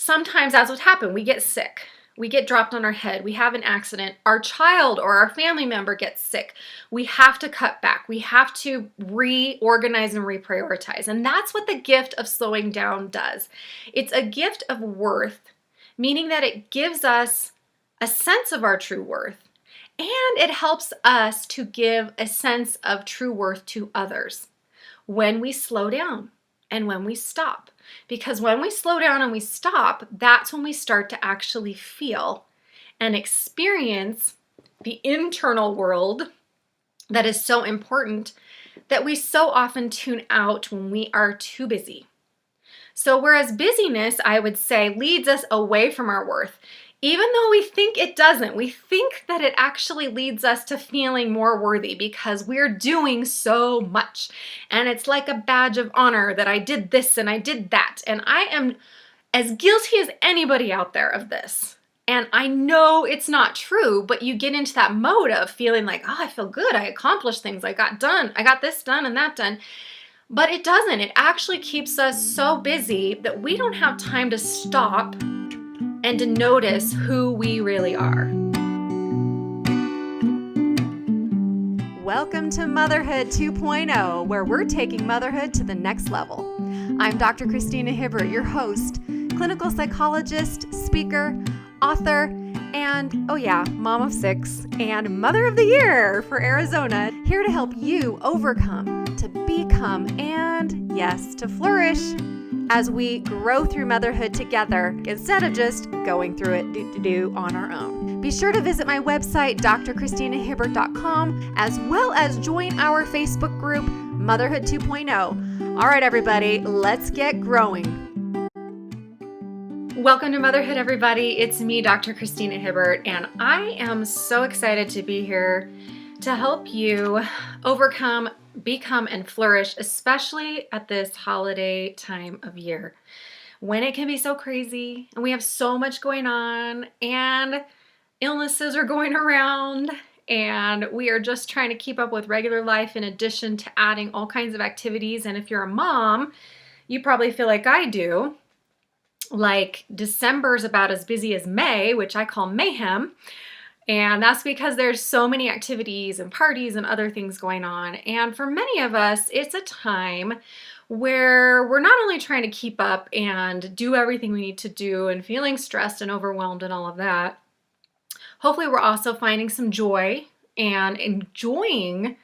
sometimes that's what happens. We get sick. We get dropped on our head. We have an accident. Our child or our family member gets sick. We have to cut back. We have to reorganize and reprioritize. And that's what the gift of slowing down does. It's a gift of worth, meaning that it gives us a sense of our true worth. And it helps us to give a sense of true worth to others when we slow down and when we stop. Because when we slow down and we stop, that's when we start to actually feel and experience the internal world that is so important that we so often tune out when we are too busy. So whereas busyness, I would say, leads us away from our worth, even though we think it doesn't, we think that it actually leads us to feeling more worthy because we're doing so much. And it's like a badge of honor that I did this and I did that. And I am as guilty as anybody out there of this. And I know it's not true, but you get into that mode of feeling like, oh, I feel good. I accomplished things. I got this done and that done. But it doesn't. It actually keeps us so busy that we don't have time to stop and to notice who we really are. Welcome to Motherhood 2.0, where we're taking motherhood to the next level. I'm Dr. Christina Hibbert, your host, clinical psychologist, speaker, author, and, mom of 6 and mother of the year for Arizona, here to help you overcome, to become, and yes, to flourish as we grow through motherhood together instead of just going through it on our own. Be sure to visit my website, drchristinahibbert.com, as well as join our Facebook group, Motherhood 2.0. All right, everybody, let's get growing. Welcome to Motherhood, everybody. It's me, Dr. Christina Hibbert, and I am so excited to be here to help you overcome, become, and flourish, especially at this holiday time of year when it can be so crazy and we have so much going on and illnesses are going around and we are just trying to keep up with regular life in addition to adding all kinds of activities. And if you're a mom, you probably feel like I do. Like December's about as busy as May, which I call mayhem. And that's because there's so many activities and parties and other things going on. And for many of us, it's a time where we're not only trying to keep up and do everything we need to do and feeling stressed and overwhelmed and all of that. Hopefully we're also finding some joy and enjoying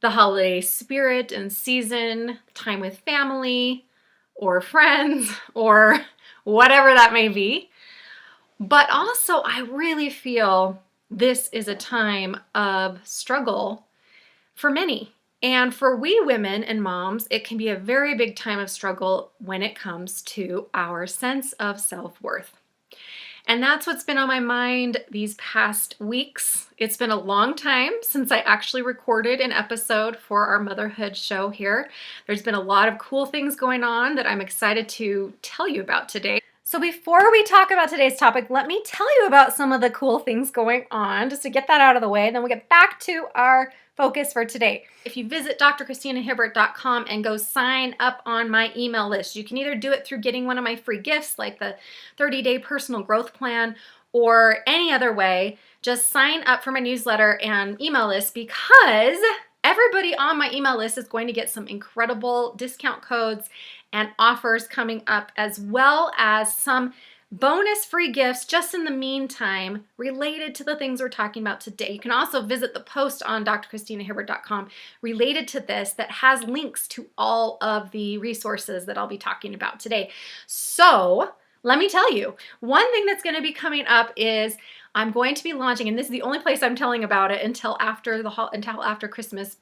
the holiday spirit and season, time with family or friends or whatever that may be. But also, I really feel this is a time of struggle for many. And for we women and moms, it can be a very big time of struggle when it comes to our sense of self-worth. And that's what's been on my mind these past weeks. It's been a long time since I actually recorded an episode for our motherhood show here. There's been a lot of cool things going on that I'm excited to tell you about today. So before we talk about today's topic, let me tell you about some of the cool things going on, just to get that out of the way, and then we'll get back to our focus for today. If you visit drchristinahibbert.com and go sign up on my email list, you can either do it through getting one of my free gifts, like the 30-day personal growth plan, or any other way. Just sign up for my newsletter and email list, because everybody on my email list is going to get some incredible discount codes and offers coming up, as well as some bonus free gifts just in the meantime related to the things we're talking about today. You can also visit the post on drchristinahibbert.com related to this that has links to all of the resources that I'll be talking about today. So let me tell you, one thing that's going to be coming up is I'm going to be launching, and this is the only place I'm telling about it until after Christmas,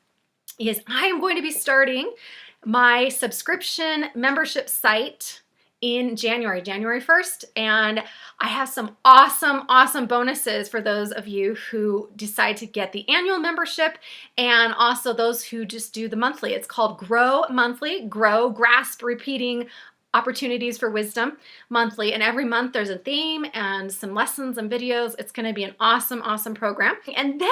is I am going to be starting my subscription membership site in January 1st. And I have some awesome bonuses for those of you who decide to get the annual membership and also those who just do the monthly. It's called Grow Monthly, Grow, Grasp, Repeating Opportunities for Wisdom Monthly. And every month there's a theme and some lessons and videos. It's going to be an awesome program. And then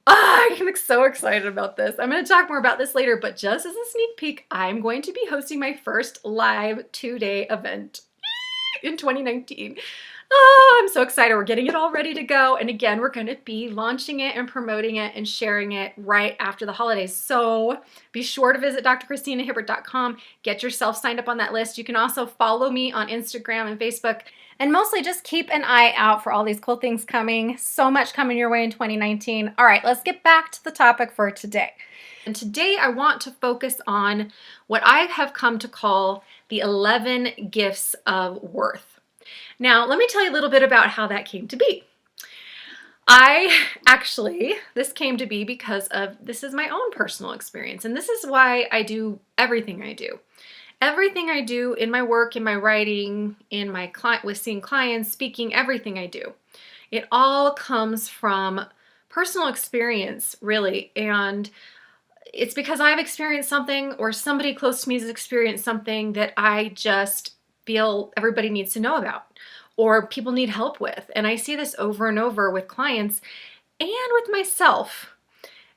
I'm so excited about this. I'm going to talk more about this later, but just as a sneak peek, I'm going to be hosting my first live 2-day event. in 2019. Oh, I'm so excited. We're getting it all ready to go. And again, we're going to be launching it and promoting it and sharing it right after the holidays. So be sure to visit drchristinahibbert.com. Get yourself signed up on that list. You can also follow me on Instagram and Facebook. And mostly just keep an eye out for all these cool things coming. So much coming your way in 2019. All right, let's get back to the topic for today. And today I want to focus on what I have come to call the 11 gifts of worth. Now, let me tell you a little bit about how that came to be. This came to be because this is my own personal experience, and this is why I do everything I do. Everything I do in my work, in my writing, with seeing clients, speaking, everything I do. It all comes from personal experience, really, and it's because I've experienced something or somebody close to me has experienced something that I just feel everybody needs to know about or people need help with. And I see this over and over with clients and with myself.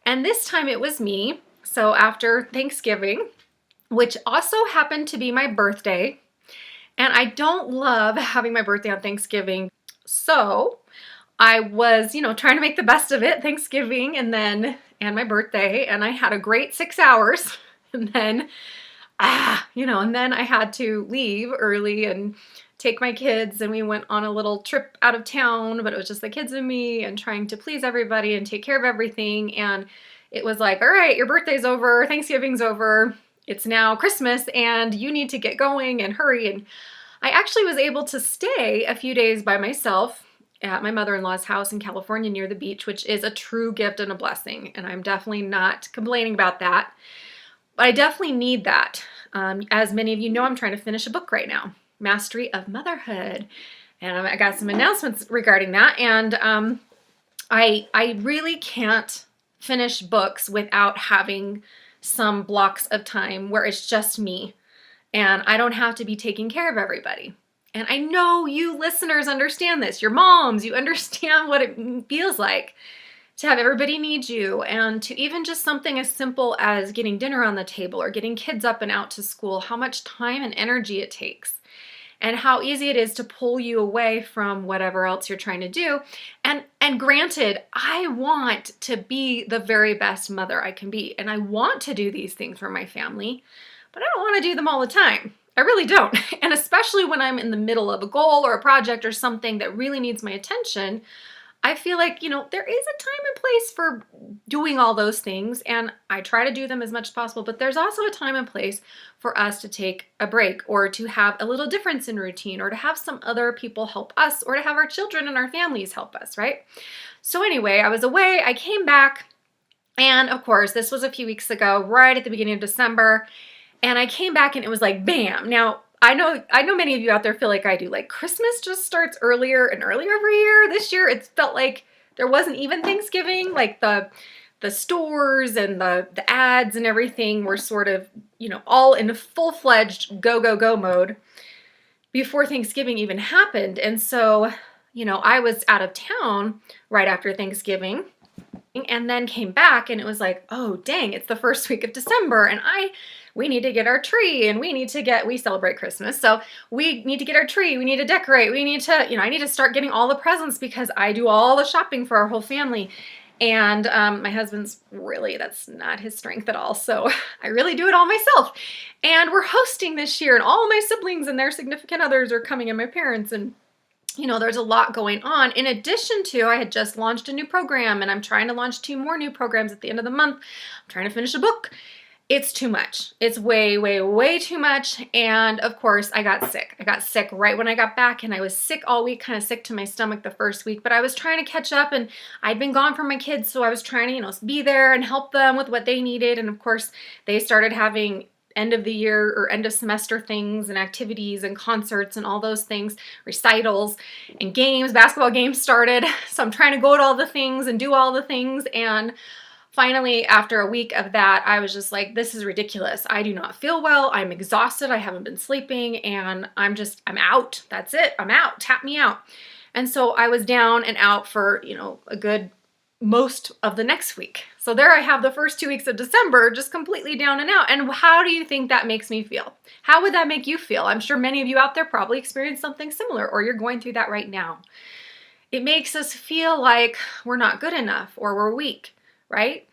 And this time it was me. So after Thanksgiving, which also happened to be my birthday, and I don't love having my birthday on Thanksgiving. So I was, trying to make the best of it, Thanksgiving and my birthday, and I had a great 6 hours. And then and then I had to leave early and take my kids, and we went on a little trip out of town, but it was just the kids and me and trying to please everybody and take care of everything. And it was like, all right, your birthday's over, Thanksgiving's over, it's now Christmas, and you need to get going and hurry. And I actually was able to stay a few days by myself at my mother-in-law's house in California near the beach, which is a true gift and a blessing. And I'm definitely not complaining about that. But I definitely need that. As many of you know, I'm trying to finish a book right now, Mastery of Motherhood. And I got some announcements regarding that. And I really can't finish books without having some blocks of time where it's just me and I don't have to be taking care of everybody. And I know you listeners understand this. You're moms, you understand what it feels like to have everybody need you, and to even just something as simple as getting dinner on the table or getting kids up and out to school, how much time and energy it takes and how easy it is to pull you away from whatever else you're trying to do. And granted, I want to be the very best mother I can be, and I want to do these things for my family, but I don't want to do them all the time. I really don't. And especially when I'm in the middle of a goal or a project or something that really needs my attention, I feel like, there is a time and place for doing all those things, and I try to do them as much as possible, but there's also a time and place for us to take a break or to have a little difference in routine or to have some other people help us or to have our children and our families help us, right? So anyway, I was away, I came back, and of course, this was a few weeks ago, right at the beginning of December, and I came back and it was like, bam. Now, I know many of you out there feel like I do. Like Christmas just starts earlier and earlier every year. This year it felt like there wasn't even Thanksgiving. Like the stores and the ads and everything were sort of, all in a full-fledged go mode before Thanksgiving even happened. And so, I was out of town right after Thanksgiving and then came back and it was like, oh dang, it's the first week of December and we need to get our tree and we celebrate Christmas. So we need to get our tree. We need to decorate. We need to, I need to start getting all the presents because I do all the shopping for our whole family. And my husband's that's not his strength at all. So I really do it all myself. And we're hosting this year and all my siblings and their significant others are coming and my parents and there's a lot going on. In addition to, I had just launched a new program and I'm trying to launch 2 more new programs at the end of the month. I'm trying to finish a book. It's too much. It's way, way, way too much. And of course, I got sick. I got sick right when I got back and I was sick all week, kind of sick to my stomach the first week, but I was trying to catch up and I'd been gone from my kids. So I was trying to, be there and help them with what they needed. And of course, they started having end of the year or end of semester things and activities and concerts and all those things, recitals and games, basketball games started. So I'm trying to go to all the things and do all the things. And finally, after a week of that, I was just like, this is ridiculous. I do not feel well. I'm exhausted. I haven't been sleeping and I'm out. That's it. I'm out. Tap me out. And so I was down and out for, a good most of the next week. So there I have the first 2 weeks of December just completely down and out. And how do you think that makes me feel? How would that make you feel? I'm sure many of you out there probably experienced something similar, or you're going through that right now. It makes us feel like we're not good enough or we're weak, right?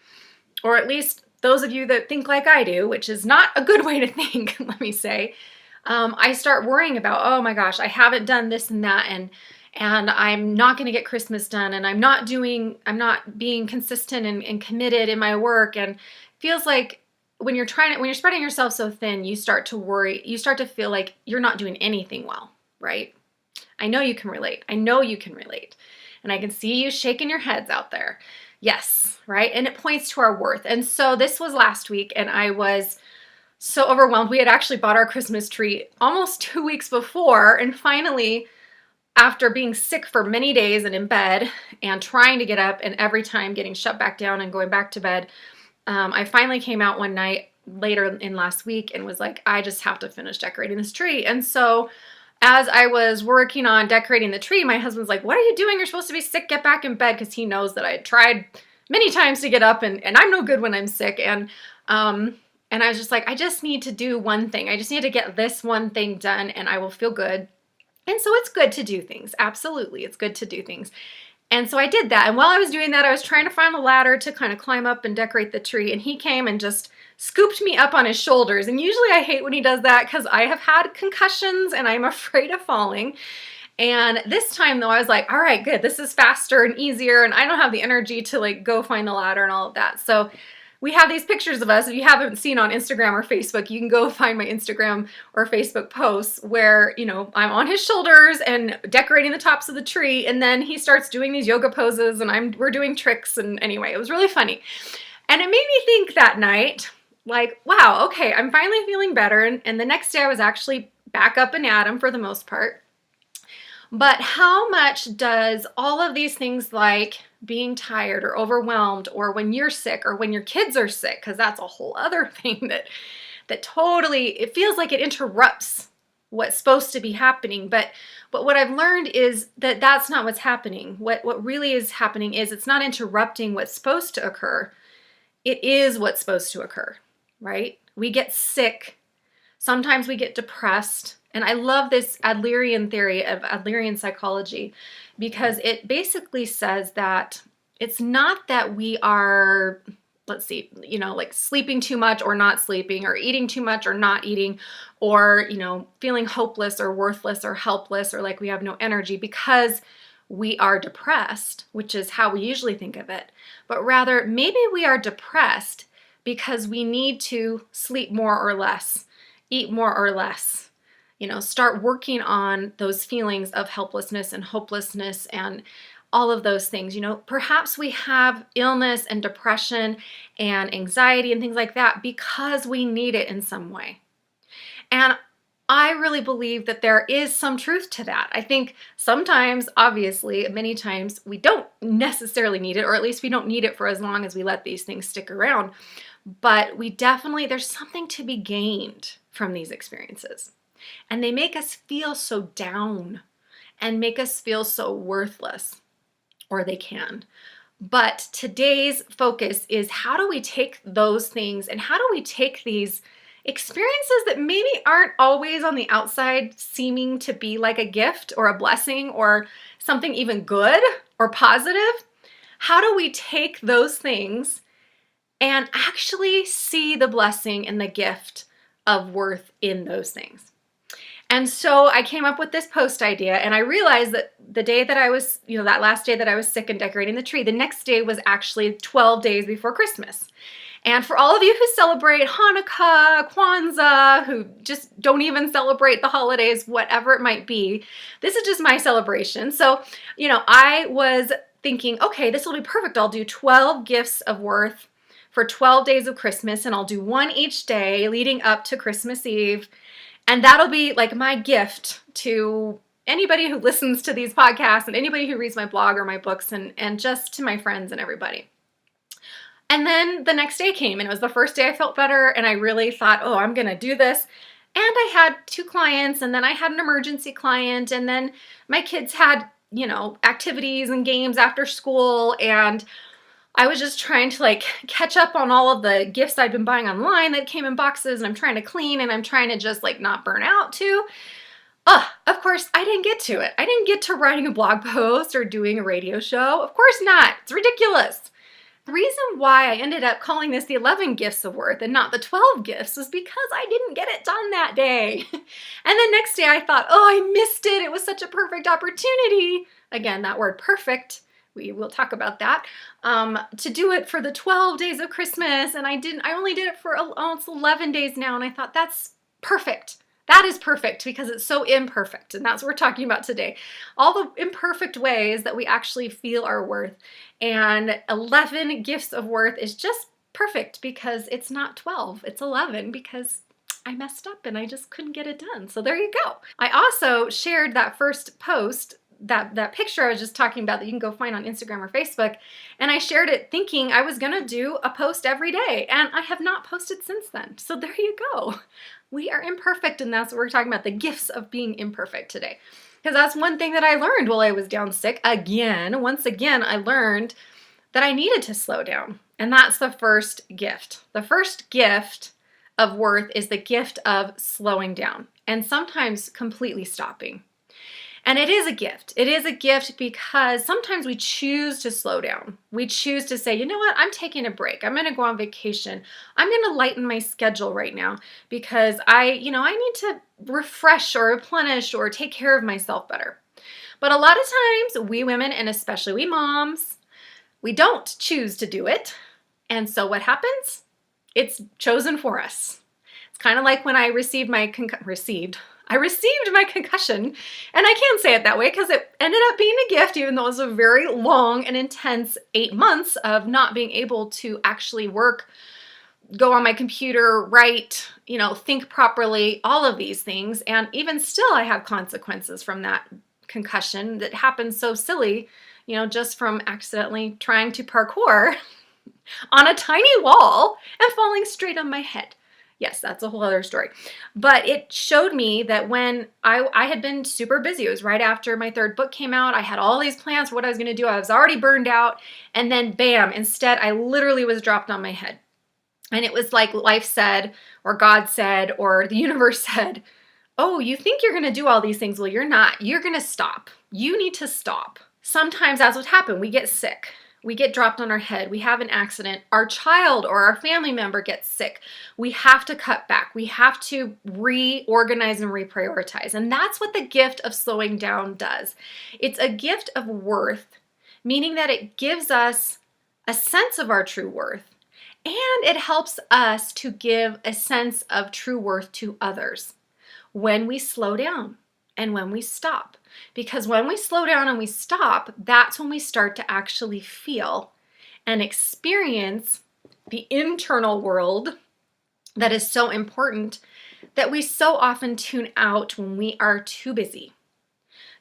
Or at least those of you that think like I do, which is not a good way to think, let me say. I start worrying about, oh my gosh, I haven't done this and that, and I'm not going to get Christmas done, and I'm not being consistent and committed in my work. And feels like when you're spreading yourself so thin, you start to worry, you start to feel like you're not doing anything well, right? I know you can relate. I know you can relate. And I can see you shaking your heads out there. Yes, right? And it points to our worth. And so this was last week, and I was so overwhelmed. We had actually bought our Christmas tree almost 2 weeks before, and finally, after being sick for many days and in bed and trying to get up and every time getting shut back down and going back to bed, I finally came out one night later in last week and was like, I just have to finish decorating this tree. And so as I was working on decorating the tree, my husband's like, what are you doing? You're supposed to be sick. Get back in bed, because he knows that I had tried many times to get up, and I'm no good when I'm sick. And I was just like, I just need to do one thing. I just need to get this one thing done and I will feel good. And so it's good to do things. Absolutely. It's good to do things. And so I did that. And while I was doing that, I was trying to find a ladder to kind of climb up and decorate the tree. And he came and just scooped me up on his shoulders. And usually I hate when he does that because I have had concussions and I'm afraid of falling. And this time though, I was like, all right, good. This is faster and easier. And I don't have the energy to like go find the ladder and all of that. So we have these pictures of us. If you haven't seen on Instagram or Facebook, you can go find my Instagram or Facebook posts where, I'm on his shoulders and decorating the tops of the tree. And then he starts doing these yoga poses and we're doing tricks. And anyway, it was really funny. And it made me think that night, like, wow, okay, I'm finally feeling better. And the next day I was actually back up and at 'em for the most part. But how much does all of these things like being tired or overwhelmed, or when you're sick or when your kids are sick, because that's a whole other thing that totally, it feels like it interrupts what's supposed to be happening. But what I've learned is that that's not what's happening. What really is happening is it's not interrupting what's supposed to occur. It is what's supposed to occur, right? We get sick. Sometimes we get depressed. And I love this Adlerian theory of Adlerian psychology, because it basically says that it's not that we are, let's see, like sleeping too much or not sleeping, or eating too much or not eating, or, feeling hopeless or worthless or helpless, or like we have no energy because we are depressed, which is how we usually think of it. But rather, maybe we are depressed because we need to sleep more or less, eat more or less. Start working on those feelings of helplessness and hopelessness and all of those things. Perhaps we have illness and depression and anxiety and things like that because we need it in some way. And I really believe that there is some truth to that. I think sometimes, obviously, many times we don't necessarily need it, or at least we don't need it for as long as we let these things stick around. But there's something to be gained from these experiences. And they make us feel so down and make us feel so worthless, or they can. But today's focus is, how do we take those things and how do we take these experiences that maybe aren't always on the outside seeming to be like a gift or a blessing or something even good or positive? How do we take those things and actually see the blessing and the gift of worth in those things? And so I came up with this post idea, and I realized that the day that I was, that last day that I was sick and decorating the tree, the next day was actually 12 days before Christmas. And for all of you who celebrate Hanukkah, Kwanzaa, who just don't even celebrate the holidays, whatever it might be, this is just my celebration. So, I was thinking, okay, this will be perfect. I'll do 12 gifts of worth for 12 days of Christmas, and I'll do one each day leading up to Christmas Eve. And that'll be like my gift to anybody who listens to these podcasts and anybody who reads my blog or my books, and just to my friends and everybody. And then the next day came, and it was the first day I felt better, and I really thought, oh, I'm going to do this. And I had 2 clients, and then I had an emergency client, and then my kids had, activities and games after school, and I was just trying to like catch up on all of the gifts I'd been buying online that came in boxes, and I'm trying to clean, and I'm trying to just like not burn out too. Of course, I didn't get to it. I didn't get to writing a blog post or doing a radio show. Of course not. It's ridiculous. The reason why I ended up calling this the 11 gifts of worth and not the 12 gifts was because I didn't get it done that day. And the next day I thought, oh, I missed it. It was such a perfect opportunity. Again, that word perfect. We will talk about that. To do it for the 12 days of Christmas. And I only did it for almost 11 days now. And I thought, that's perfect. That is perfect because it's so imperfect. And that's what we're talking about today. All the imperfect ways that we actually feel our worth. And 11 gifts of worth is just perfect because it's not 12. It's 11 because I messed up and I just couldn't get it done. So there you go. I also shared that first post, that picture I was just talking about that you can go find on Instagram or Facebook. And I shared it thinking I was going to do a post every day. And I have not posted since then. So there you go. We are imperfect, and that's what we're talking about, the gifts of being imperfect today. Because that's one thing that I learned while I was down sick. Once again, I learned that I needed to slow down. And that's the first gift. The first gift of worth is the gift of slowing down and sometimes completely stopping. And it is a gift. It is a gift because sometimes we choose to slow down. We choose to say, you know what, I'm taking a break. I'm going to go on vacation. I'm going to lighten my schedule right now because I need to refresh or replenish or take care of myself better. But a lot of times we women, and especially we moms, we don't choose to do it. And so what happens? It's chosen for us. It's kind of like when I received my concussion, and I can't say it that way because it ended up being a gift, even though it was a very long and intense 8 months of not being able to actually work, go on my computer, write, think properly, all of these things. And even still, I have consequences from that concussion that happened so silly, just from accidentally trying to parkour on a tiny wall and falling straight on my head. Yes, that's a whole other story. But it showed me that when I had been super busy, it was right after my third book came out. I had all these plans for what I was going to do. I was already burned out. And then bam, instead, I literally was dropped on my head. And it was like life said, or God said, or the universe said, oh, you think you're going to do all these things? Well, you're not. You're going to stop. You need to stop. Sometimes that's what happens. We get sick. We get dropped on our head. We have an accident. Our child or our family member gets sick. We have to cut back. We have to reorganize and reprioritize. And that's what the gift of slowing down does. It's a gift of worth, meaning that it gives us a sense of our true worth. And it helps us to give a sense of true worth to others when we slow down and when we stop. Because when we slow down and we stop, that's when we start to actually feel and experience the internal world that is so important that we so often tune out when we are too busy.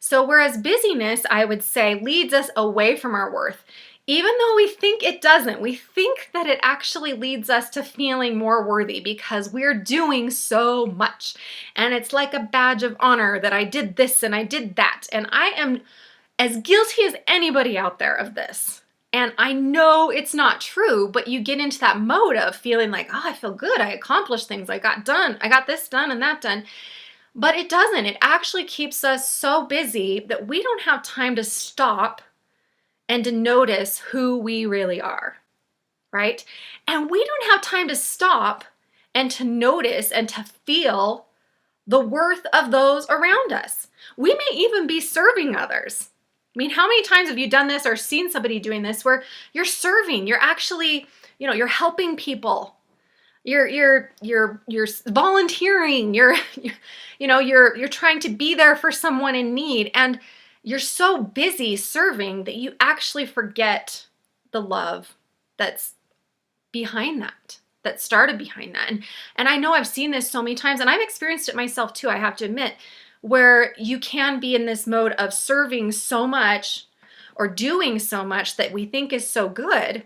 So whereas busyness, I would say, leads us away from our worth, even though we think it doesn't, we think that it actually leads us to feeling more worthy because we're doing so much. And it's like a badge of honor that I did this and I did that. And I am as guilty as anybody out there of this. And I know it's not true, but you get into that mode of feeling like, oh, I feel good. I accomplished things. I got this done and that done. But it doesn't. It actually keeps us so busy that we don't have time to stop and to notice who we really are, right? And we don't have time to stop and to notice and to feel the worth of those around us. We may even be serving others. I mean, how many times have you done this or seen somebody doing this where you're serving, you're actually, you're helping people. You're volunteering, you're trying to be there for someone in need, and you're so busy serving that you actually forget the love that's behind that started behind that. And I know I've seen this so many times, and I've experienced it myself too, I have to admit, where you can be in this mode of serving so much or doing so much that we think is so good,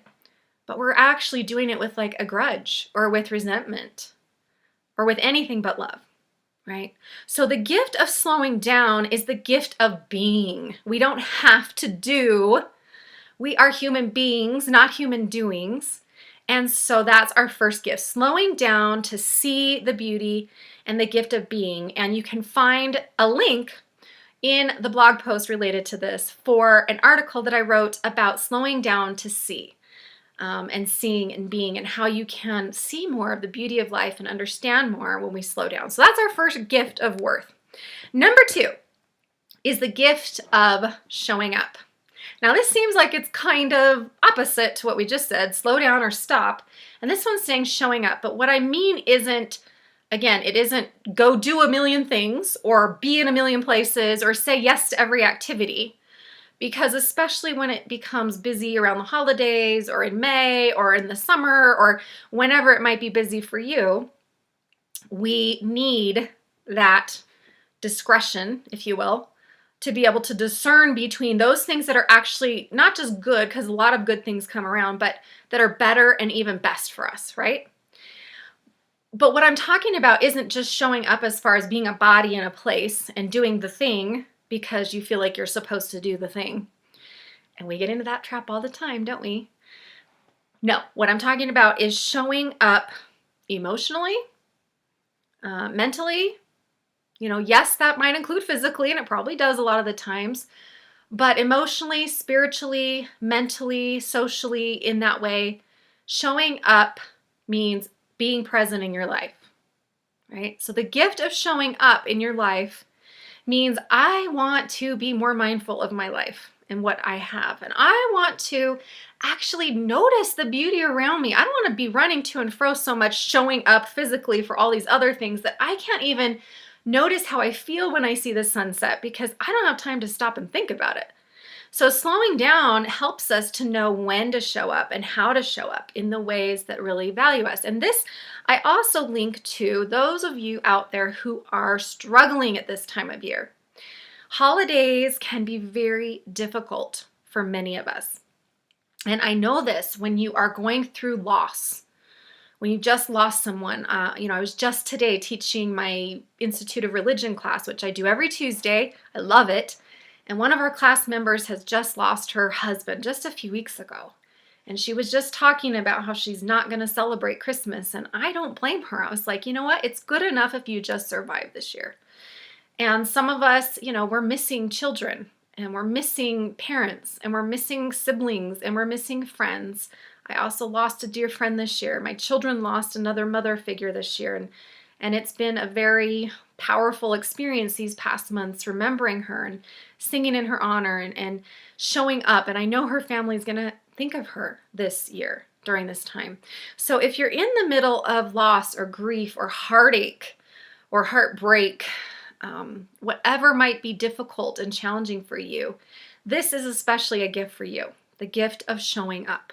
but we're actually doing it with like a grudge or with resentment or with anything but love. Right? So the gift of slowing down is the gift of being. We don't have to do We are human beings, not human doings. And so that's our first gift, slowing down to see the beauty and the gift of being. And you can find a link in the blog post related to this for an article that I wrote about slowing down to see, and seeing and being, and how you can see more of the beauty of life and understand more when we slow down. So that's our first gift of worth. Number 2 is the gift of showing up. Now this seems like it's kind of opposite to what we just said, slow down or stop. And this one's saying showing up. But what I mean isn't, again, it isn't go do a million things or be in a million places or say yes to every activity. Because especially when it becomes busy around the holidays or in May or in the summer or whenever it might be busy for you, we need that discretion, if you will, to be able to discern between those things that are actually not just good, because a lot of good things come around, but that are better and even best for us, right? But what I'm talking about isn't just showing up as far as being a body in a place and doing the thing because you feel like you're supposed to do the thing. And we get into that trap all the time, don't we? No, what I'm talking about is showing up emotionally, mentally. Yes, that might include physically, and it probably does a lot of the times, but emotionally, spiritually, mentally, socially, in that way, showing up means being present in your life, right? So the gift of showing up in your life means I want to be more mindful of my life and what I have, and I want to actually notice the beauty around me. I don't want to be running to and fro so much, showing up physically for all these other things that I can't even notice how I feel when I see the sunset because I don't have time to stop and think about it. So slowing down helps us to know when to show up and how to show up in the ways that really value us. And this, I also link to those of you out there who are struggling at this time of year. Holidays can be very difficult for many of us. And I know this when you are going through loss. When you just lost someone, I was just today teaching my Institute of Religion class, which I do every Tuesday. I love it. And one of our class members has just lost her husband just a few weeks ago. And she was just talking about how she's not going to celebrate Christmas. And I don't blame her. I was like, you know what? It's good enough if you just survive this year. And some of us, we're missing children, and we're missing parents, and we're missing siblings, and we're missing friends. I also lost a dear friend this year. My children lost another mother figure this year. And it's been a very powerful experience these past months, remembering her and singing in her honor and showing up. And I know her family is going to think of her this year during this time. So if you're in the middle of loss or grief or heartache or heartbreak, whatever might be difficult and challenging for you, this is especially a gift for you, the gift of showing up.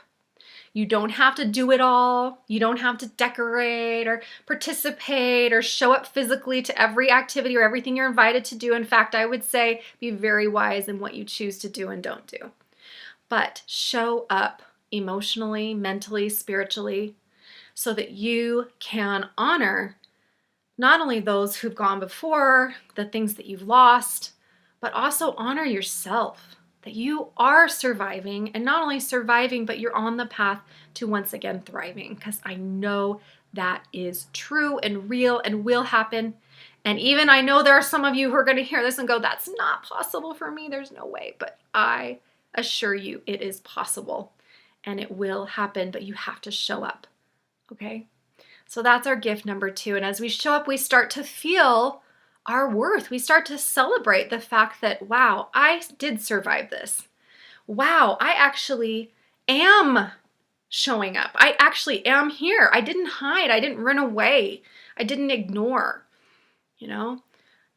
You don't have to do it all. You don't have to decorate or participate or show up physically to every activity or everything you're invited to do. In fact, I would say be very wise in what you choose to do and don't do. But show up emotionally, mentally, spiritually, so that you can honor not only those who've gone before, the things that you've lost, but also honor yourself. That you are surviving, and not only surviving, but you're on the path to once again thriving, because I know that is true and real and will happen. And even I know there are some of you who are going to hear this and go, that's not possible for me. There's no way. But I assure you it is possible and it will happen, but you have to show up. Okay? So that's our gift number 2. And as we show up, we start to feel our worth. We start to celebrate the fact that, wow, I did survive this. Wow, I actually am showing up. I actually am here. I didn't hide. I didn't run away. I didn't ignore, and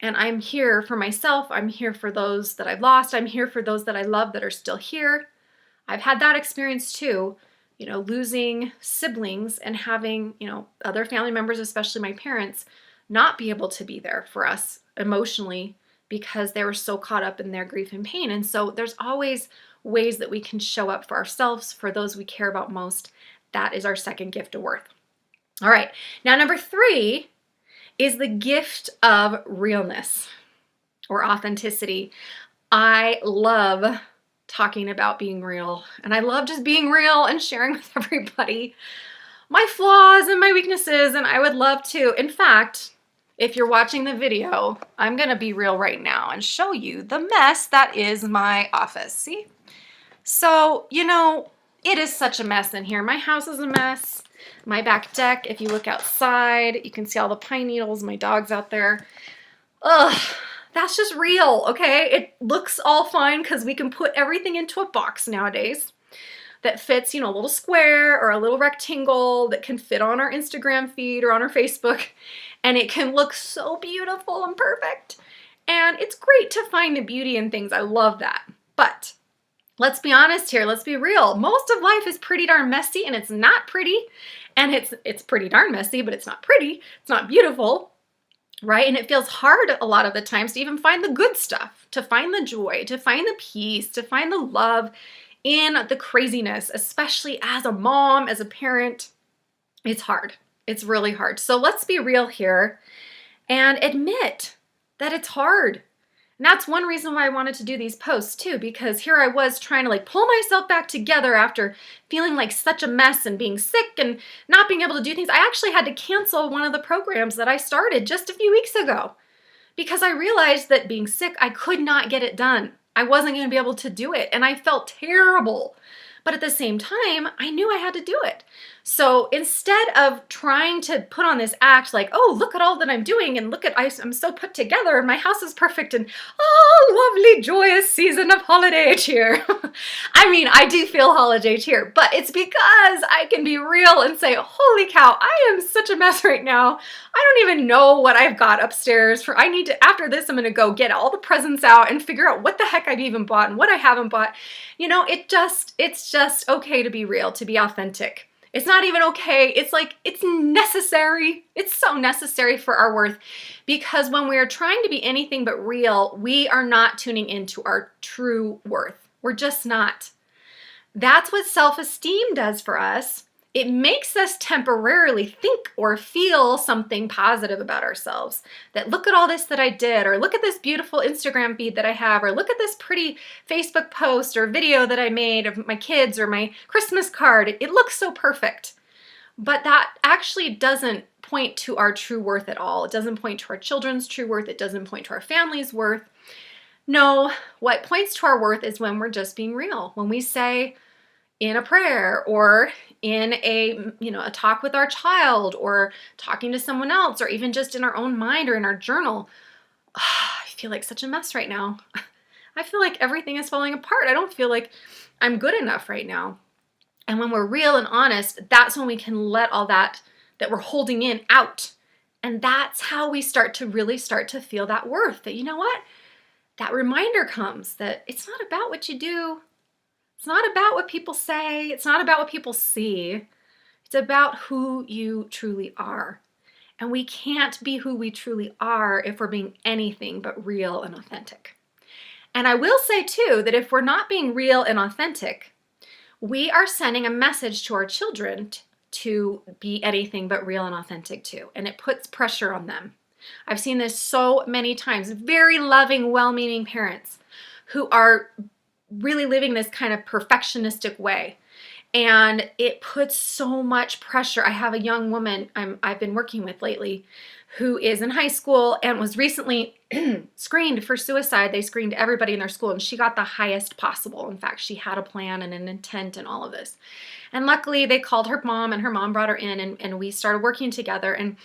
I'm here for myself. I'm here for those that I've lost. I'm here for those that I love that are still here. I've had that experience too, losing siblings and having, other family members, especially my parents, not be able to be there for us emotionally because they were so caught up in their grief and pain. And so there's always ways that we can show up for ourselves, for those we care about most. That is our second gift of worth. All right. Now, number 3 is the gift of realness or authenticity. I love talking about being real. And I love just being real and sharing with everybody my flaws and my weaknesses. And I would love to, in fact, if you're watching the video, I'm gonna be real right now and show you the mess that is my office. See? So, it is such a mess in here. My house is a mess. My back deck, if you look outside, you can see all the pine needles, my dog's out there. Ugh, that's just real, okay? It looks all fine because we can put everything into a box nowadays that fits, a little square or a little rectangle that can fit on our Instagram feed or on our Facebook, and it can look so beautiful and perfect. And it's great to find the beauty in things. I love that. But let's be honest here. Let's be real. Most of life is pretty darn messy, and it's not pretty. And it's pretty darn messy, but it's not pretty. It's not beautiful, right? And it feels hard a lot of the times to even find the good stuff, to find the joy, to find the peace, to find the love in the craziness, especially as a mom, as a parent. It's hard. It's really hard. So let's be real here and admit that it's hard. And that's one reason why I wanted to do these posts too, because here I was trying to pull myself back together after feeling like such a mess and being sick and not being able to do things. I actually had to cancel one of the programs that I started just a few weeks ago because I realized that being sick, I could not get it done. I wasn't going to be able to do it, and I felt terrible. But at the same time, I knew I had to do it. So instead of trying to put on this act like, oh, look at all that I'm doing, and look at, I'm so put together, and my house is perfect, and oh, lovely, joyous season of holiday cheer. I mean, I do feel holiday cheer, but it's because I can be real and say, holy cow, I am such a mess right now. I don't even know what I've got upstairs. After this, I'm going to go get all the presents out and figure out what the heck I've even bought and what I haven't bought. It's just okay to be real, to be authentic. It's not even okay. It's necessary. It's so necessary for our worth, because when we are trying to be anything but real, we are not tuning into our true worth. We're just not. That's what self-esteem does for us. It makes us temporarily think or feel something positive about ourselves. That look at all this that I did, or look at this beautiful Instagram feed that I have, or look at this pretty Facebook post or video that I made of my kids or my Christmas card. It looks so perfect. But that actually doesn't point to our true worth at all. It doesn't point to our children's true worth. It doesn't point to our family's worth. No, what points to our worth is when we're just being real. When we say in a prayer or in a talk with our child or talking to someone else, or even just in our own mind or in our journal, I feel like such a mess right now. I feel like everything is falling apart. I don't feel like I'm good enough right now. And when we're real and honest, that's when we can let all that we're holding in out. And that's how we start to feel that worth, that, you know what? That reminder comes that it's not about what you do. It's not about what people say. It's not about what people see. It's about who you truly are. And we can't be who we truly are if we're being anything but real and authentic. And I will say too that if we're not being real and authentic, we are sending a message to our children to be anything but real and authentic too. And it puts pressure on them. I've seen this so many times. Very loving, well-meaning parents who are really living this kind of perfectionistic way. And it puts so much pressure. I have a young woman I've been working with lately who is in high school and was recently screened for suicide. They screened everybody in their school, and she got the highest possible. In fact, she had a plan and an intent and all of this. And luckily, they called her mom, and her mom brought her in, and we started working together. And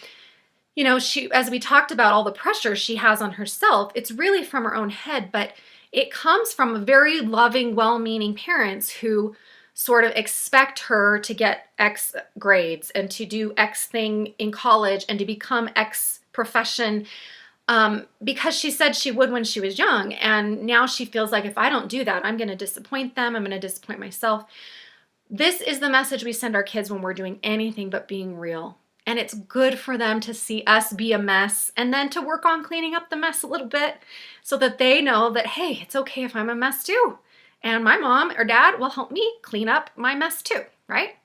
she, as we talked about all the pressure she has on herself, it's really from her own head, but it comes from very loving, well-meaning parents who sort of expect her to get X grades and to do X thing in college and to become X profession because she said she would when she was young. And now she feels like if I don't do that, I'm going to disappoint them. I'm going to disappoint myself. This is the message we send our kids when we're doing anything but being real. And it's good for them to see us be a mess and then to work on cleaning up the mess a little bit so that they know that, hey, it's okay if I'm a mess too. And my mom or dad will help me clean up my mess too, right?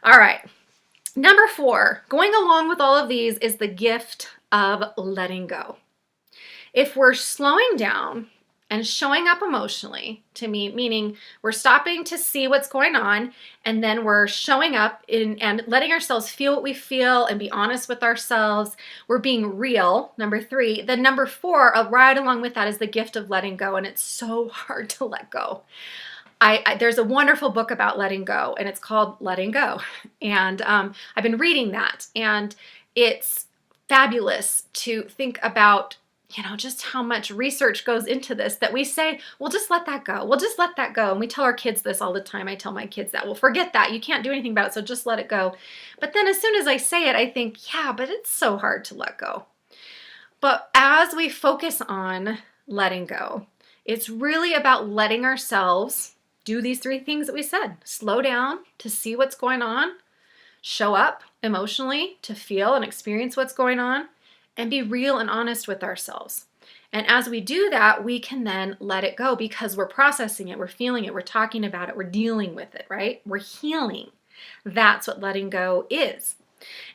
All right. Number 4, going along with all of these is the gift of letting go. If we're slowing down And showing up emotionally to me, meaning we're stopping to see what's going on, and then we're showing up and letting ourselves feel what we feel and be honest with ourselves. We're being real, number 3. Then number 4, right along with that, is the gift of letting go. And it's so hard to let go. There's a wonderful book about letting go, and it's called Letting Go. And I've been reading that, and it's fabulous to think about, just how much research goes into this, that we say, well, just let that go. We'll just let that go. And we tell our kids this all the time. I tell my kids that, well, forget that. You can't do anything about it, so just let it go. But then as soon as I say it, I think, yeah, but it's so hard to let go. But as we focus on letting go, it's really about letting ourselves do these 3 things that we said. Slow down to see what's going on, show up emotionally to feel and experience what's going on, and be real and honest with ourselves. And as we do that, we can then let it go because we're processing it, we're feeling it, we're talking about it, we're dealing with it, right? We're healing. That's what letting go is.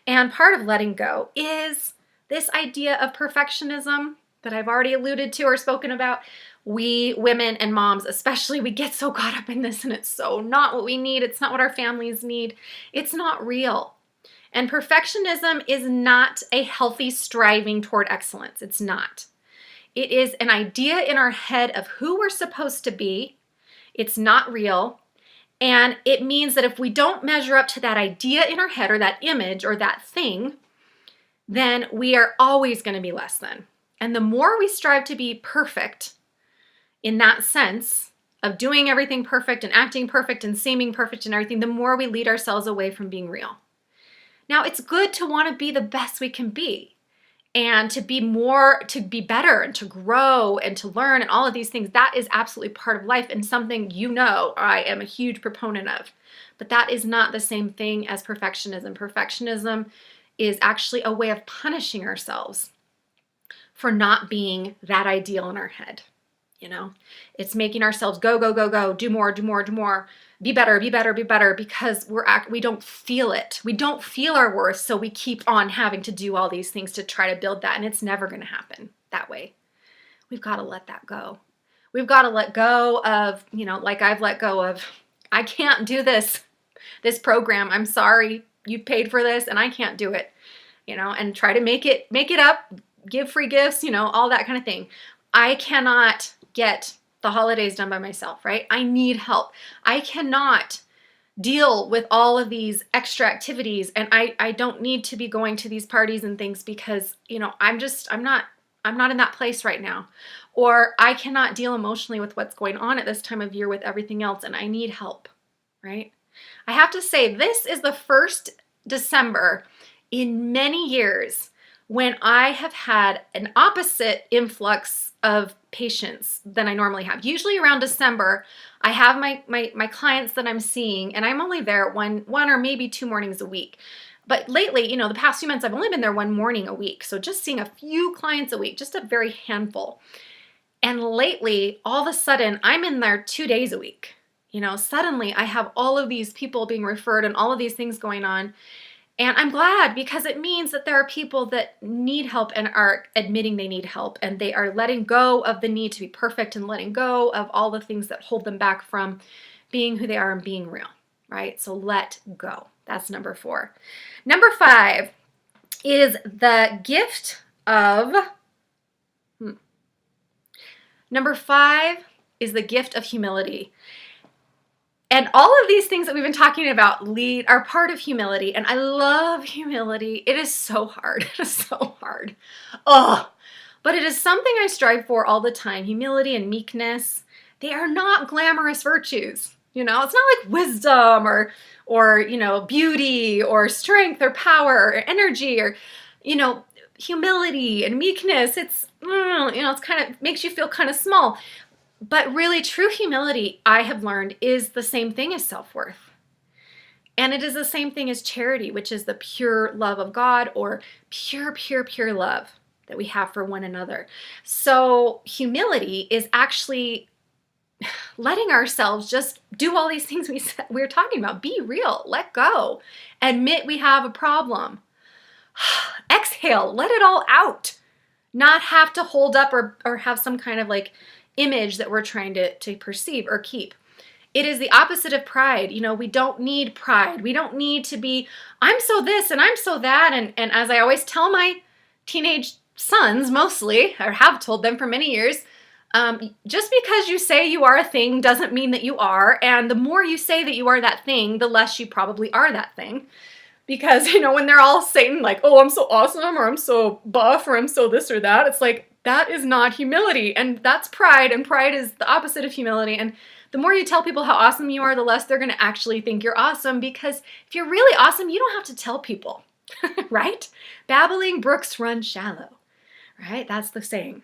And part of letting go is this idea of perfectionism that I've already alluded to or spoken about. We women and moms especially, we get so caught up in this, and it's so not what we need. It's not what our families need. It's not real. And perfectionism is not a healthy striving toward excellence. It's not. It is an idea in our head of who we're supposed to be. It's not real. And it means that if we don't measure up to that idea in our head, or that image, or that thing, then we are always going to be less than. And the more we strive to be perfect in that sense of doing everything perfect and acting perfect and seeming perfect and everything, the more we lead ourselves away from being real. Now, it's good to want to be the best we can be, and to be better, and to grow and to learn and all of these things. That is absolutely part of life, and something I am a huge proponent of. But that is not the same thing as perfectionism. Perfectionism is actually a way of punishing ourselves for not being that ideal in our head. It's making ourselves go, go, go, go, do more, do more, do more, be better, be better, be better, because we don't feel it. We don't feel our worth, so we keep on having to do all these things to try to build that, and it's never going to happen that way. We've got to let that go. We've got to let go of, like I've let go of, I can't do this program. I'm sorry, you've paid for this, and I can't do it, and try to make it up, give free gifts, all that kind of thing. I cannot get the holidays done by myself, right? I need help. I cannot deal with all of these extra activities, and I don't need to be going to these parties and things because, I'm not in that place right now. Or I cannot deal emotionally with what's going on at this time of year with everything else, and I need help, right? I have to say, this is the first December in many years when I have had an opposite influx of patients than I normally have. Usually around December, I have my clients that I'm seeing, and I'm only there one or maybe 2 mornings a week. But lately, the past few months, I've only been there 1 morning a week. So just seeing a few clients a week, just a very handful. And lately, all of a sudden, I'm in there 2 days a week. Suddenly I have all of these people being referred and all of these things going on. And I'm glad, because it means that there are people that need help and are admitting they need help, and they are letting go of the need to be perfect and letting go of all the things that hold them back from being who they are and being real, right? So let go. That's number 4. Number 5 is the gift of, Number 5 is the gift of humility. And all of these things that we've been talking about are part of humility. And I love humility. It is so hard. It is so hard. But it is something I strive for all the time. Humility and meekness, they are not glamorous virtues. It's not like wisdom or beauty or strength or power or energy or, humility and meekness. It's kind of makes you feel kind of small. But really, true humility, I have learned, is the same thing as self-worth. And it is the same thing as charity, which is the pure love of God, or pure, pure, pure love that we have for one another. So humility is actually letting ourselves just do all these things we're talking about. Be real, let go, admit we have a problem. Exhale, let it all out. Not have to hold up or have some kind of image that we're trying to perceive or keep. It is the opposite of pride. We don't need pride. We don't need to be, I'm so this and I'm so that. And as I always tell my teenage sons mostly, or have told them for many years, just because you say you are a thing doesn't mean that you are. And the more you say that you are that thing, the less you probably are that thing. Because, when they're all saying like, oh, I'm so awesome, or I'm so buff, or I'm so this or that, it's like, that is not humility. And that's pride. And pride is the opposite of humility. And the more you tell people how awesome you are, the less they're going to actually think you're awesome. Because if you're really awesome, you don't have to tell people, right? Babbling brooks run shallow, right? That's the saying.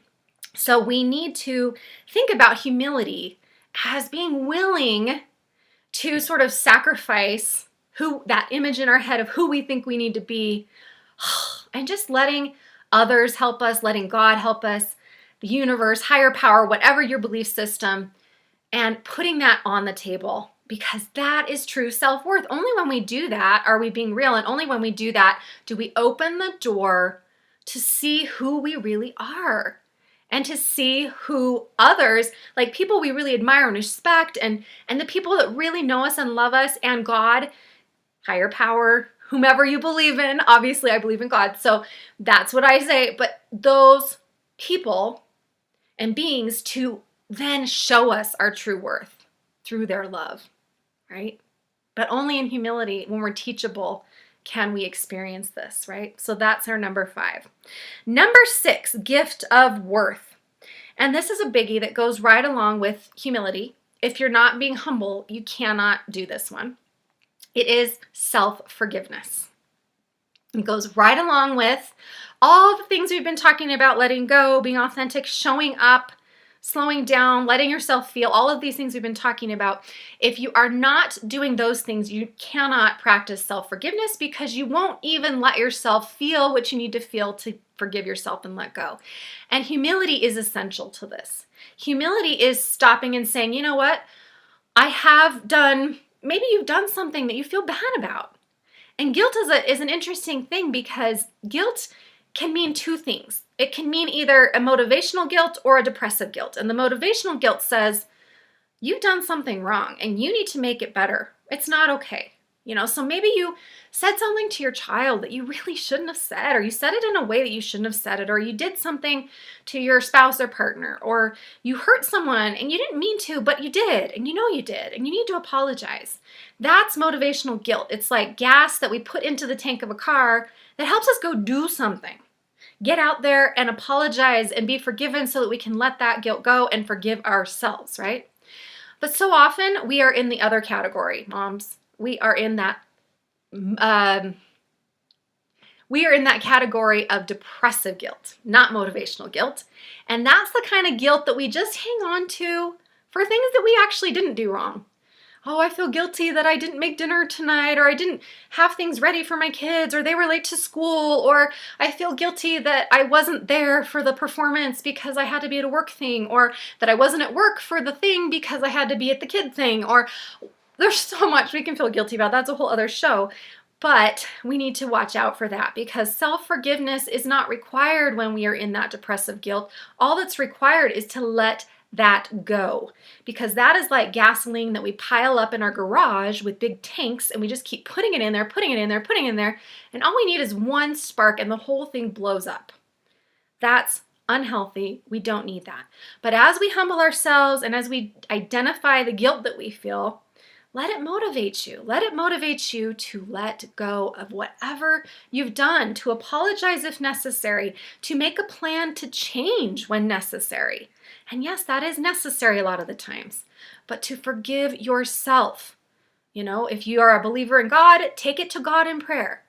So we need to think about humility as being willing to sort of sacrifice that image in our head of who we think we need to be, and just letting others help us, letting God help us, the universe, higher power, whatever your belief system, and putting that on the table, because that is true self-worth. Only when we do that are we being real, and only when we do that do we open the door to see who we really are, and to see who others, like people we really admire and respect, and the people that really know us and love us, and God, higher power, whomever you believe in. Obviously, I believe in God, so that's what I say. But those people and beings to then show us our true worth through their love, right? But only in humility, when we're teachable, can we experience this, right? So that's our number 5. Number 6, gift of worth. And this is a biggie that goes right along with humility. If you're not being humble, you cannot do this one. It is self-forgiveness. It goes right along with all the things we've been talking about: letting go, being authentic, showing up, slowing down, letting yourself feel, all of these things we've been talking about. If you are not doing those things, you cannot practice self-forgiveness, because you won't even let yourself feel what you need to feel to forgive yourself and let go. And humility is essential to this. Humility is stopping and saying, you know what? Maybe you've done something that you feel bad about. And guilt is an interesting thing, because guilt can mean two things. It can mean either a motivational guilt or a depressive guilt. And the motivational guilt says, you've done something wrong and you need to make it better. It's not okay. So maybe you said something to your child that you really shouldn't have said, or you said it in a way that you shouldn't have said it, or you did something to your spouse or partner, or you hurt someone and you didn't mean to, but you did, and you did, and you need to apologize. That's motivational guilt. It's like gas that we put into the tank of a car that helps us go do something. Get out there and apologize and be forgiven so that we can let that guilt go and forgive ourselves, right? But so often we are in the other category, moms. We are in that category of depressive guilt, not motivational guilt. And that's the kind of guilt that we just hang on to for things that we actually didn't do wrong. Oh, I feel guilty that I didn't make dinner tonight, or I didn't have things ready for my kids, or they were late to school, or I feel guilty that I wasn't there for the performance because I had to be at a work thing, or that I wasn't at work for the thing because I had to be at the kid thing, or there's so much we can feel guilty about. That's a whole other show. But we need to watch out for that, because self-forgiveness is not required when we are in that depressive guilt. All that's required is to let that go, because that is like gasoline that we pile up in our garage with big tanks, and we just keep putting it in there, putting it in there, putting it in there, and all we need is one spark and the whole thing blows up. That's unhealthy. We don't need that. But as we humble ourselves and as we identify the guilt that we feel, let it motivate you. Let it motivate you to let go of whatever you've done, to apologize if necessary, to make a plan to change when necessary. And yes, that is necessary a lot of the times, but to forgive yourself. If you are a believer in God, take it to God in prayer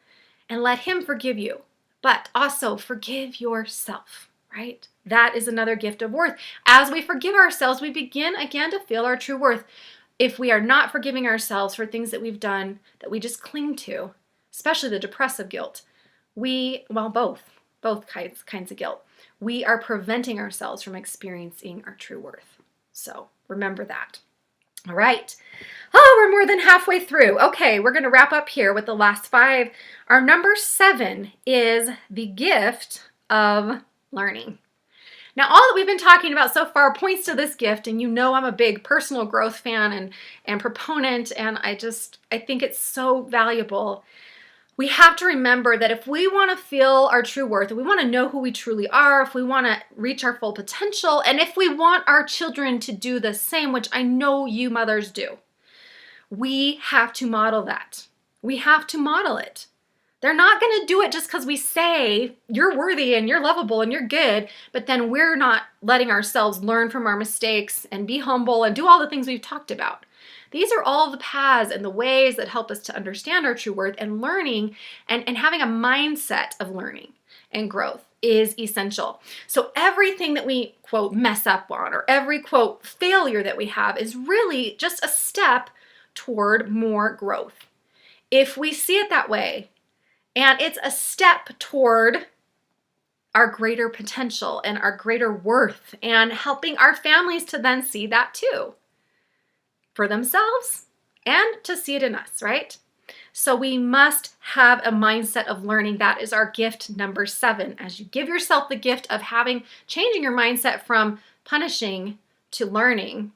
and let Him forgive you, but also forgive yourself, right? That is another gift of worth. As we forgive ourselves, we begin again to feel our true worth. If we are not forgiving ourselves for things that we've done that we just cling to, especially the depressive guilt, both kinds of guilt, we are preventing ourselves from experiencing our true worth. So remember that. All right. Oh, we're more than halfway through. Okay, we're going to wrap up here with the last 5. Our number 7 is the gift of learning. Now, all that we've been talking about so far points to this gift, and you know I'm a big personal growth fan and proponent, and I think it's so valuable. We have to remember that if we want to feel our true worth, if we want to know who we truly are, if we want to reach our full potential, and if we want our children to do the same, which I know you mothers do, we have to model that. We have to model it. They're not going to do it just because we say you're worthy and you're lovable and you're good, but then we're not letting ourselves learn from our mistakes and be humble and do all the things we've talked about. These are all the paths and the ways that help us to understand our true worth, and learning and having a mindset of learning and growth is essential. So everything that we, quote, mess up on, or every, quote, failure that we have is really just a step toward more growth. If we see it that way, and it's a step toward our greater potential and our greater worth, and helping our families to then see that too, for themselves and to see it in us, right? So we must have a mindset of learning. That is our gift number 7. As you give yourself the gift of changing your mindset from punishing to learning,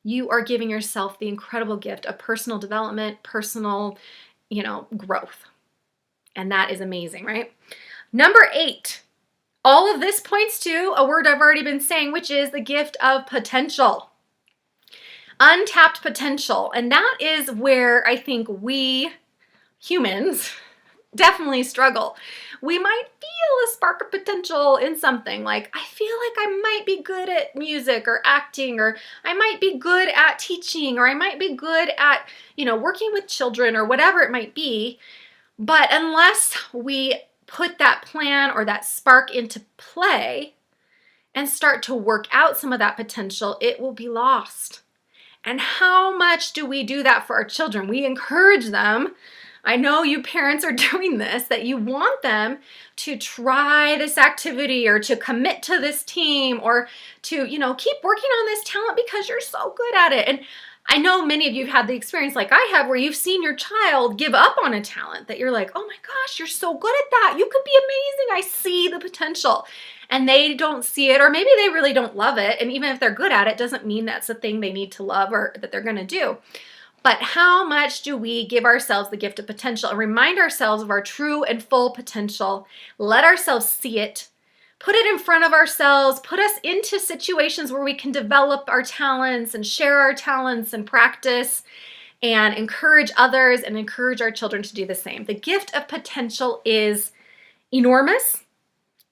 you are giving yourself the incredible gift of personal development, personal, growth. And that is amazing, right? Number 8, all of this points to a word I've already been saying, which is the gift of potential. Untapped potential. And that is where I think we humans definitely struggle. We might feel a spark of potential in something, like I feel like I might be good at music or acting, or I might be good at teaching, or I might be good at, working with children, or whatever it might be. But unless we put that plan or that spark into play and start to work out some of that potential, it will be lost. And how much do we do that for our children? We encourage them. I know you parents are doing this, that you want them to try this activity or to commit to this team or to, keep working on this talent because you're so good at it. And I know many of you have had the experience like I have where you've seen your child give up on a talent that you're like, oh my gosh, you're so good at that. You could be amazing. I see the potential. And they don't see it, or maybe they really don't love it. And even if they're good at it, doesn't mean that's the thing they need to love or that they're going to do. But how much do we give ourselves the gift of potential and remind ourselves of our true and full potential? Let ourselves see it. Put it in front of ourselves. Put us into situations where we can develop our talents and share our talents and practice and encourage others and encourage our children to do the same. The gift of potential is enormous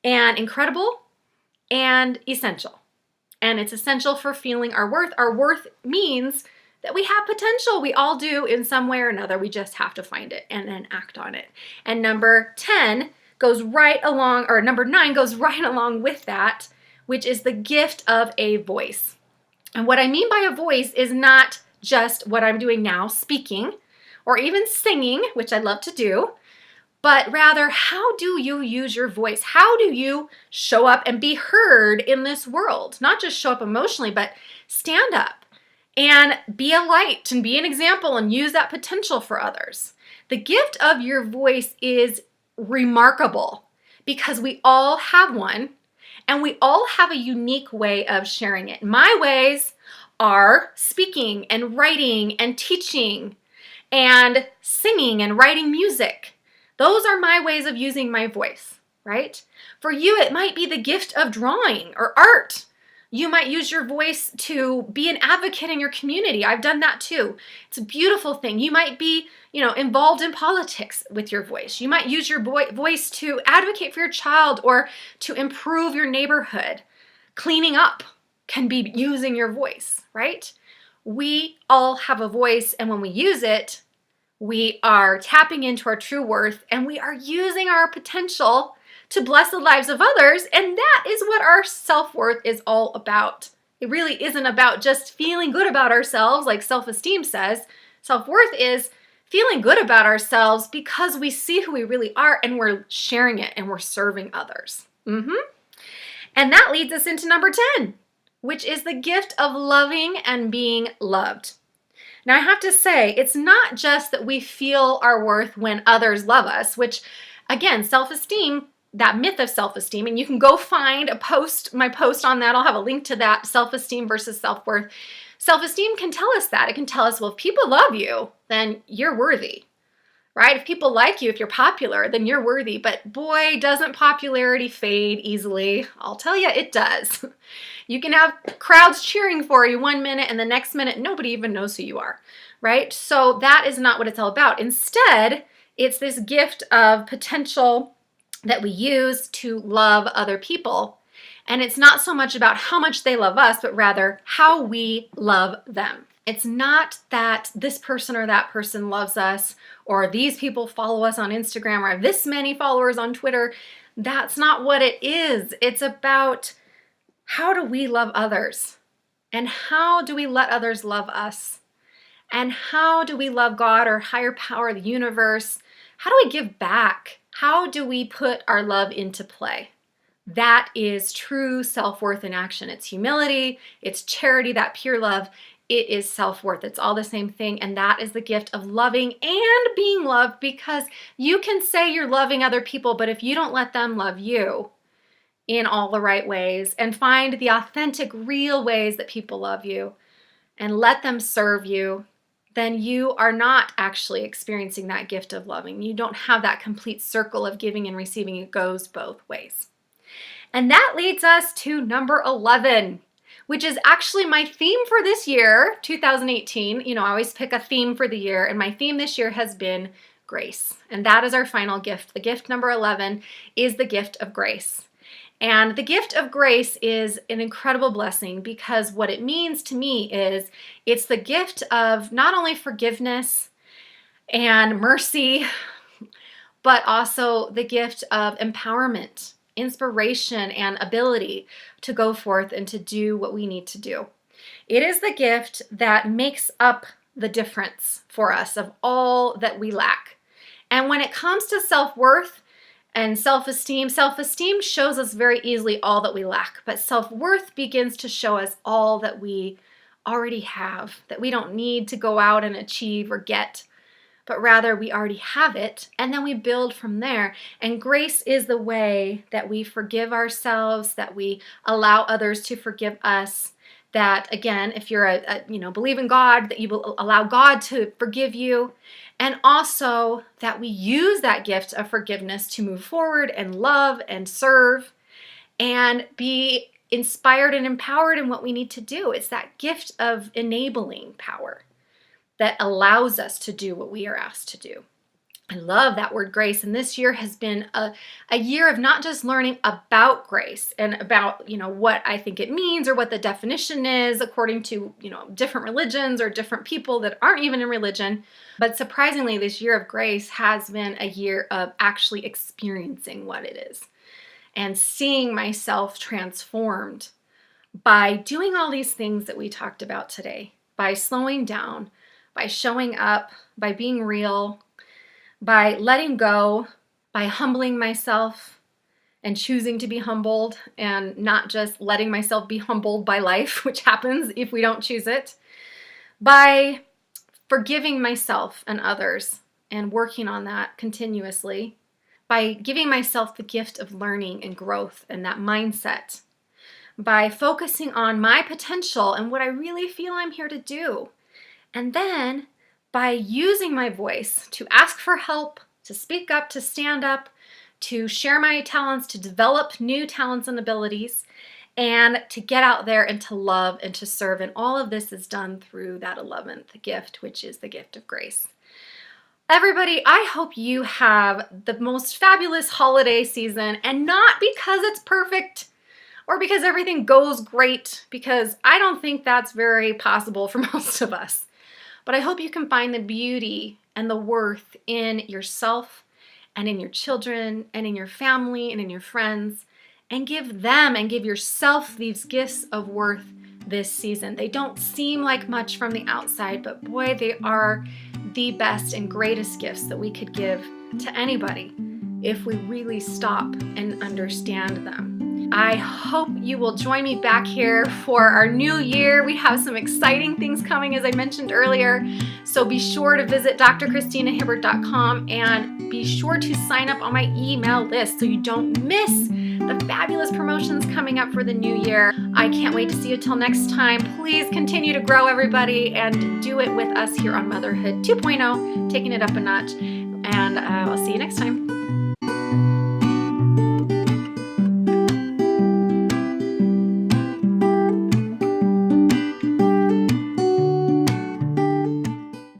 and incredible and essential. And it's essential for feeling our worth. Our worth means that we have potential. We all do in some way or another. We just have to find it and then act on it. And number 9 goes right along with that, which is the gift of a voice. And what I mean by a voice is not just what I'm doing now, speaking, or even singing, which I love to do, but rather, how do you use your voice? How do you show up and be heard in this world? Not just show up emotionally, but stand up and be a light and be an example and use that potential for others. The gift of your voice is remarkable because we all have one and we all have a unique way of sharing it. My ways are speaking and writing and teaching and singing and writing music. Those are my ways of using my voice, right? For you, it might be the gift of drawing or art. You might use your voice to be an advocate in your community. I've done that too. It's a beautiful thing. You might be, involved in politics with your voice. You might use your voice to advocate for your child or to improve your neighborhood. Cleaning up can be using your voice, right? We all have a voice, and when we use it, we are tapping into our true worth, and we are using our potential to bless the lives of others, and that is what our self-worth is all about. It really isn't about just feeling good about ourselves, like self-esteem says. Self-worth is feeling good about ourselves because we see who we really are, and we're sharing it, and we're serving others. And that leads us into number 10, which is the gift of loving and being loved. Now, I have to say, it's not just that we feel our worth when others love us, which, again, self-esteem that myth of self-esteem, and you can go find my post on that. I'll have a link to that, self-esteem versus self-worth. Self-esteem can tell us that. It can tell us, well, if people love you, then you're worthy, right? If people like you, if you're popular, then you're worthy. But boy, doesn't popularity fade easily. I'll tell you, it does. You can have crowds cheering for you one minute and the next minute, nobody even knows who you are, right? So that is not what it's all about. Instead, it's this gift of potential that we use to love other people. And it's not so much about how much they love us, but rather how we love them. It's not that this person or that person loves us, or these people follow us on Instagram, or have this many followers on Twitter. That's not what it is. It's about how do we love others? And how do we let others love us? And how do we love God or higher power, the universe? How do we give back? How do we put our love into play? That is true self-worth in action. It's humility, it's charity, that pure love. It is self-worth. It's all the same thing. And that is the gift of loving and being loved, because you can say you're loving other people, but if you don't let them love you in all the right ways and find the authentic, real ways that people love you and let them serve you, then you are not actually experiencing that gift of loving. You don't have that complete circle of giving and receiving. It goes both ways. And that leads us to number 11, which is actually my theme for this year, 2018. You know, I always pick a theme for the year, and my theme this year has been grace. And that is our final gift. The gift number 11 is the gift of grace. And the gift of grace is an incredible blessing, because what it means to me is it's the gift of not only forgiveness and mercy, but also the gift of empowerment, inspiration, and ability to go forth and to do what we need to do. It is the gift that makes up the difference for us of all that we lack. And when it comes to self-worth and self-esteem, self-esteem shows us very easily all that we lack, but self-worth begins to show us all that we already have, that we don't need to go out and achieve or get, but rather we already have it, and then we build from there. And grace is the way that we forgive ourselves, that we allow others to forgive us, that again, if you're believe in God, that you will allow God to forgive you, and also that we use that gift of forgiveness to move forward and love and serve and be inspired and empowered in what we need to do. It's that gift of enabling power that allows us to do what we are asked to do. I love that word grace, and this year has been a year of not just learning about grace and about what I think it means or what the definition is according to different religions or different people that aren't even in religion, but surprisingly this year of grace has been a year of actually experiencing what it is and seeing myself transformed by doing all these things that we talked about today, by slowing down, by showing up, by being real, by letting go, by humbling myself and choosing to be humbled and not just letting myself be humbled by life, which happens if we don't choose it, by forgiving myself and others and working on that continuously, by giving myself the gift of learning and growth and that mindset, by focusing on my potential and what I really feel I'm here to do. And then by using my voice to ask for help, to speak up, to stand up, to share my talents, to develop new talents and abilities, and to get out there and to love and to serve. And all of this is done through that 11th gift, which is the gift of grace. Everybody, I hope you have the most fabulous holiday season, and not because it's perfect or because everything goes great, because I don't think that's very possible for most of us. But I hope you can find the beauty and the worth in yourself and in your children and in your family and in your friends, and give them and give yourself these gifts of worth this season. They don't seem like much from the outside, but boy, they are the best and greatest gifts that we could give to anybody if we really stop and understand them. I hope you will join me back here for our new year. We have some exciting things coming, as I mentioned earlier. So be sure to visit drchristinahibbert.com and be sure to sign up on my email list so you don't miss the fabulous promotions coming up for the new year. I can't wait to see you till next time. Please continue to grow, everybody, and do it with us here on Motherhood 2.0, taking it up a notch. And I'll see you next time.